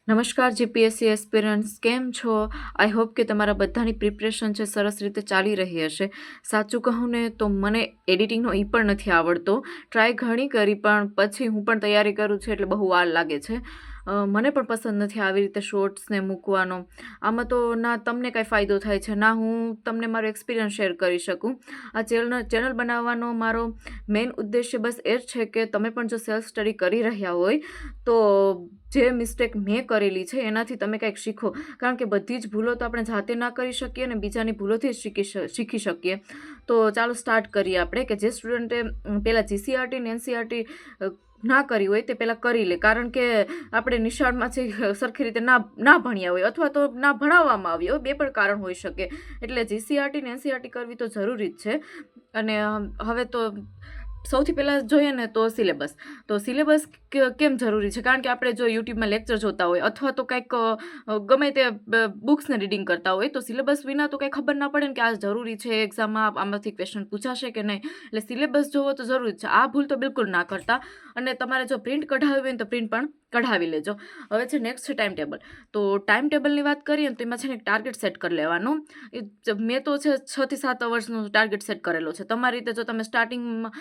નમસ્કાર GPSC aspirants, કેમ છો? આઈ હોપ કે તમારા બધાની પ્રિપરેશન છે સરસ રીતે ચાલી રહી હશે. સાચું કહું ને તો મને એડિટિંગનો એ પણ નથી આવડતો. ટ્રાય ઘણી કરી પણ પછી હું પણ તૈયારી કરું છું એટલે બહુ વાર લાગે છે. મને પણ પસંદ નથી આવી રીતે શોર્ટ્સને મૂકવાનો. આમાં તો ના તમને કાંઈ ફાયદો થાય છે, ના હું તમને મારો એક્સપિરિયન્સ શેર કરી શકું. આ ચેનલ બનાવવાનો મારો મેઇન ઉદ્દેશ્ય બસ એ જ છે કે તમે પણ જો સેલ્ફ સ્ટડી કરી રહ્યા હોય તો જે મિસ્ટેક મેં કરેલી છે એનાથી તમે કંઈક શીખો. કારણ કે બધી જ ભૂલો તો આપણે જાતે ના કરી શકીએ અને બીજાની ભૂલોથી જ શીખી શકીએ. તો ચાલો સ્ટાર્ટ કરીએ આપણે કે જે સ્ટુડન્ટે પહેલાં જીસીઆરટી ને એનસીઆરટી ના કરી હોય તે પહેલાં કરી લે. કારણ કે આપણે નિશાળમાંથી સરખી રીતે ના ભણ્યા હોય અથવા તો ના ભણાવવામાં આવ્યો હોય, બે પણ કારણ હોઈ શકે. એટલે જીસીઆરટી ને એનસીઆરટી કરવી તો જરૂરી જ છે. અને હવે તો સૌથી પહેલાં જોઈએ ને તો સિલેબસ કેમ જરૂરી છે? કારણ કે આપણે જો યુટ્યુબમાં લેક્ચર જોતા હોય અથવા તો કંઈક ગમે તે બુક્સને રીડિંગ કરતા હોય તો સિલેબસ વિના તો કંઈ ખબર ના પડે ને કે આ જરૂરી છે, એક્ઝામમાં આમાંથી ક્વેશ્ચન પૂછાશે કે નહીં. એટલે સિલેબસ જોવો તો જરૂરી છે. આ ભૂલ તો બિલકુલ ના કરતા. અને તમારે જો પ્રિન્ટ કઢાવી હોય ને તો પ્રિન્ટ પણ કઢાવી લેજો. હવે છે નેક્સ્ટ છે ટાઈમ ટેબલ. તો ટાઈમ ટેબલની વાત કરીએ ને તો એમાં છે ને એક ટાર્ગેટ સેટ કરી લેવાનો. મેં તો છે 6 થી 7 અવર્સનો ટાર્ગેટ સેટ કરેલો છે. તમારી રીતે જો તમે સ્ટાર્ટિંગમાં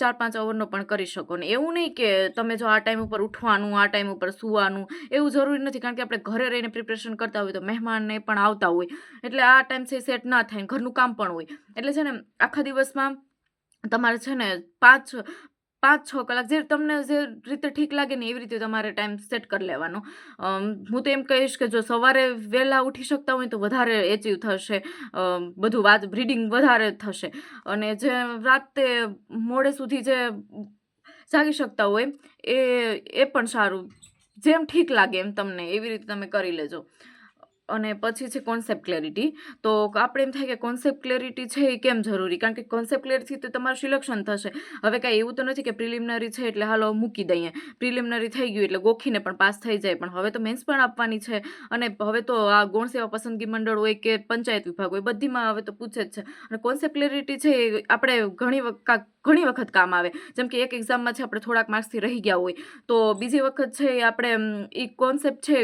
4-5 અવરનો પણ કરી શકો. ને એવું નહીં કે તમે જો આ ટાઈમ ઉપર ઉઠવાનું, આ ટાઈમ ઉપર સૂવાનું, એવું જરૂરી નથી. કારણ કે આપણે ઘરે રહીને પ્રિપરેશન કરતા હોય તો મહેમાનને પણ આવતા હોય એટલે આ ટાઈમ સેટ ના થાય, ઘરનું કામ પણ હોય. એટલે છે ને આખા દિવસમાં તમારે છે ને 5-6 કલાક જે તમને જે રીતે ઠીક લાગે ને એવી રીતે તમારે ટાઈમ સેટ કરી લેવાનો. હું તો એમ કહીશ કે જો સવારે વહેલા ઉઠી શકતા હોય તો વધારે એચીવ થશે, બધું રીડિંગ વધારે થશે. અને જે રાતે મોડે સુધી જે જાગી શકતા હોય એ પણ સારું. જેમ ઠીક લાગે એમ તમને એવી રીતે તમે કરી લેજો. અને પછી છે કોન્સેપ્ટ ક્લેરિટી. તો આપણે એમ થાય કે કોન્સેપ્ટ ક્લેરિટી છે એ કેમ જરૂરી? કારણ કે કોન્સેપ્ટ ક્લિયરથી તો તમારું સિલેક્શન થશે. હવે કાંઈ એવું તો નથી કે પ્રિલિમિનરી છે એટલે હાલો મૂકી દઈએ, પ્રિલિમિનરી થઈ ગયું એટલે ગોખીને પણ પાસ થઈ જાય. પણ હવે તો મેન્સ પણ આપવાની છે અને હવે તો આ ગૌણ સેવા પસંદગી મંડળ હોય કે પંચાયત વિભાગ હોય બધીમાં હવે તો પૂછે જ છે. અને કોન્સેપ્ટ ક્લેરિટી છે એ આપણે ઘણી વખત કામ આવે. જેમ કે એક એક્ઝામમાં છે આપણે થોડાક માર્ક્સથી રહી ગયા હોય તો બીજી વખત છે એ આપણે એ કોન્સેપ્ટ છે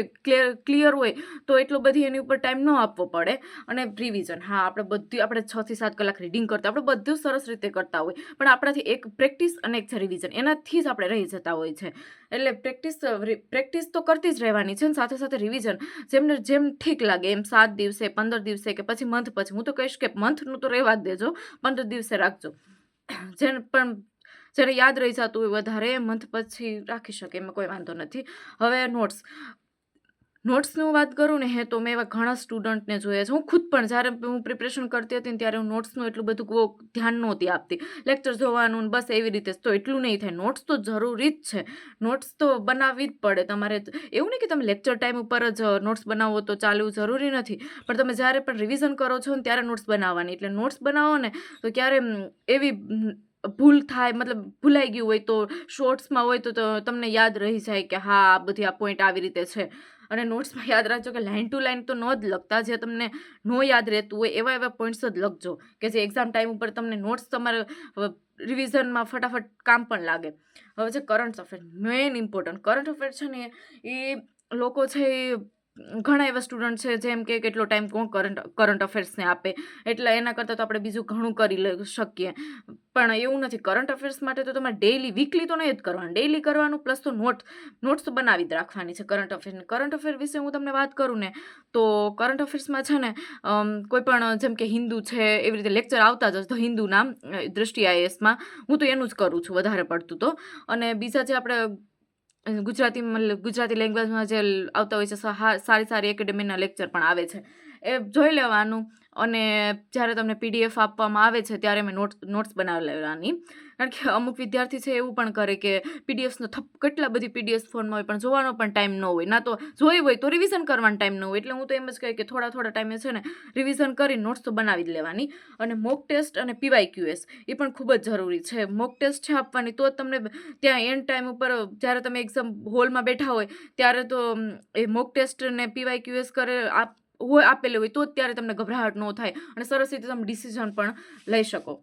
ક્લિયર હોય તો એટલો બધી એની ઉપર ટાઈમ ન આપવો પડે. અને રિવિઝન, હા આપણે 6 થી 7 કલાક રીડિંગ કરતા આપણે બધું સરસ રીતે કરતા હોય પણ આપણાથી એક પ્રેક્ટિસ અને એક છે રિવિઝન, એનાથી જ આપણે રહી જતા હોય છે. એટલે પ્રેક્ટિસ તો કરતી જ રહેવાની છે ને સાથે સાથે રિવિઝન જેમ ઠીક લાગે એમ 7 દિવસે, 15 દિવસે કે પછી મંથ પછી. હું તો કહીશ કે મંથનું તો રહેવા જ દેજો, 15 દિવસે રાખજો. જેને યાદ રહી જતું હોય વધારે મંથ પછી રાખી શકે, એમાં કોઈ વાંધો નથી. હવે નોટ્સનું વાત કરું ને તો મેં એવા ઘણા સ્ટુડન્ટને જોયા છે. હું ખુદ પણ જ્યારે હું પ્રિપરેશન કરતી હતી ને ત્યારે હું નોટ્સનું એટલું બધું ધ્યાન નહોતી આપતી. લેક્ચર જોવાનું બસ એવી રીતે તો એટલું નહીં થાય. નોટ્સ તો જરૂરી જ છે, નોટ્સ તો બનાવવી જ પડે તમારે. એવું નહીં કે તમે લેક્ચર ટાઈમ ઉપર જ નોટ્સ બનાવો તો ચાલવું જરૂરી નથી, પણ તમે જ્યારે પણ રિવિઝન કરો છો ને ત્યારે નોટ્સ બનાવવાની. એટલે નોટ્સ બનાવો ને તો ક્યારે એવી ભૂલ થાય, મતલબ ભૂલાઈ ગયું હોય તો શોર્ટ્સમાં હોય તો તમને યાદ રહી જાય કે હા આ બધી આ પોઈન્ટ આવી રીતે છે. અને નોટ્સમાં યાદ રાખજો કે લાઇન ટુ લાઇન તો ન જ લખતા. જે તમને નો યાદ રહેતું હોય એવા પોઈન્ટ્સ જ લખજો કે જે એક્ઝામ ટાઈમ ઉપર તમને નોટ્સ તમારે રિવિઝનમાં ફટાફટ કામ પણ લાગે. હવે છે current affair, main important. Current affair છે ને એ લોકો છે એ ઘણા એવા સ્ટુડન્ટ છે જેમ કે કેટલો ટાઈમ કોણ કરંટ અફેર્સને આપે, એટલે એના કરતાં તો આપણે બીજું ઘણું કરી શકીએ. પણ એવું નથી. કરંટ અફેર્સ માટે તો તમારે ડેઇલી, વીકલી તો નહીં જ કરવાનું, ડેઇલી કરવાનું. પ્લસ તો નોટ્સ તો બનાવી જ રાખવાની છે કરંટ અફેરની. કરંટ અફેર વિશે હું તમને વાત કરું ને તો કરંટ અફેર્સમાં છે ને કોઈ પણ જેમ કે હિન્દુ છે એવી રીતે લેક્ચર આવતા જ ધ હિન્દુ નામ દ્રષ્ટિ આઈએસમાં હું તો એનું જ કરું છું વધારે પડતું તો. અને બીજા જે આપણે ગુજરાતી લેંગ્વેજમાં જે આવતા હોય છે સારી એકેડેમીના લેક્ચર પણ આવે છે એ જોઈ લેવાનું. અને જ્યારે તમને પીડીએફ આપવામાં આવે છે ત્યારે મેં નોટ્સ બનાવી લેવાની. કારણ કે અમુક વિદ્યાર્થી છે એવું પણ કરે કે પીડીએફનો કેટલા બધી પીડીએફ ફોનમાં હોય પણ જોવાનો પણ ટાઈમ ન હોય, ના તો જોઈ હોય તો રિવિઝન કરવાનો ટાઈમ ન હોય. એટલે હું તો એમ જ કહે કે થોડા ટાઈમે છે ને રિવિઝન કરી નોટ્સ તો બનાવી જ લેવાની. અને મોક ટેસ્ટ અને પીવાયક્યુએસ એ પણ ખૂબ જ જરૂરી છે. મોક ટેસ્ટ છે આપવાની તો તમને ત્યાં એન્ડ ટાઈમ ઉપર જ્યારે તમે એક્ઝામ હોલમાં બેઠા હોય ત્યારે તો એ મોક ટેસ્ટ અને પીવાયક્યુએસ આપેલું હોય તો જ ત્યારે તમને ગભરાહટ ન થાય અને સરસ રીતે તમે ડિસિઝન પણ લઈ શકો.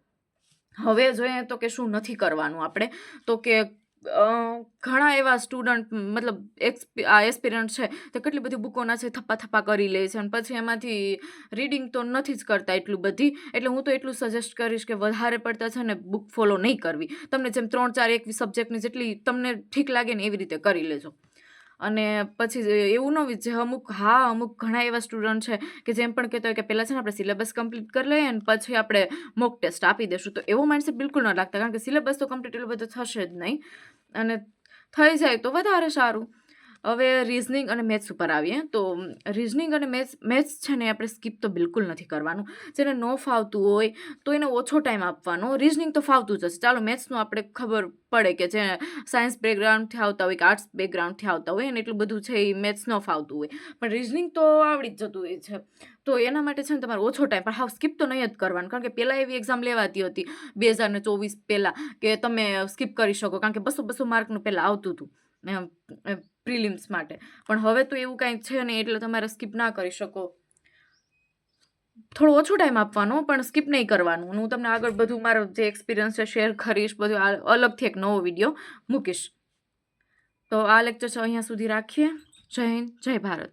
હવે જોઈએ તો કે શું નથી કરવાનું આપણે, તો કે ઘણા એવા સ્ટુડન્ટ મતલબ એસ્પિરન્ટ છે તો કેટલી બધી બુકોના છે થપ્પા કરી લે છે અને પછી એમાંથી રીડિંગ તો નથી જ કરતા એટલું બધી. એટલે હું તો એટલું સજેસ્ટ કરીશ કે વધારે પડતા છે ને બુક ફોલો નહીં કરવી. તમને જેમ 3-4 એક સબ્જેક્ટની જેટલી તમને ઠીક લાગે ને એવી રીતે કરી લેજો. અને પછી એવું ન જે અમુક ઘણા એવા સ્ટુડન્ટ છે કે જેમ પણ કહેતા હોય કે પહેલાં છે ને આપણે સિલેબસ કમ્પ્લીટ કરી લઈએ અને પછી આપણે મોક ટેસ્ટ આપી દઈશું. તો એવો માઇન્ડસેટ બિલકુલ ન રાખતા, કારણ કે સિલેબસ તો કમ્પ્લીટ એટલું બધું થશે જ નહીં અને થઈ જાય તો વધારે સારું. હવે રિઝનિંગ અને મેથ્સ ઉપર આવીએ તો રિઝનિંગ અને મેથ્સ છે ને આપણે સ્કીપ તો બિલકુલ નથી કરવાનું. જેને ન ફાવતું હોય તો એને ઓછો ટાઈમ આપવાનો. રિઝનિંગ તો ફાવતું જ હશે, ચાલો મેથ્સનું આપણે ખબર પડે કે જે સાયન્સ બેકગ્રાઉન્ડથી આવતા હોય કે આર્ટ્સ બેકગ્રાઉન્ડથી આવતા હોય અને એટલું બધું છે એ મેથ્સ ન ફાવતું હોય, પણ રિઝનિંગ તો આવડી જ જતું હોય છે. તો એના માટે છે ને તમારે ઓછો ટાઈમ, પણ હાવ સ્કીપ તો નહીં જ કરવાનું. કારણ કે પહેલાં એવી એક્ઝામ લેવાતી હતી 2024 પહેલાં કે તમે સ્કીપ કરી શકો, કારણ કે 200 માર્કનું પહેલાં આવતું હતું પ્રિલિમ્સ માટે. પણ હવે તો એવું કાંઈક છે નહીં, એટલે તમારે સ્કીપ ના કરી શકો. થોડો ઓછો ટાઈમ આપવાનો પણ સ્કીપ નહીં કરવાનું. હું તમને આગળ બધું મારો જે એક્સપિરિયન્સ છે શેર કરીશ, બધું અલગથી એક નવો વિડીયો મૂકીશ. તો આ લેક્ચર છે અહીંયા સુધી રાખીએ. જય હિન્દ, જય ભારત.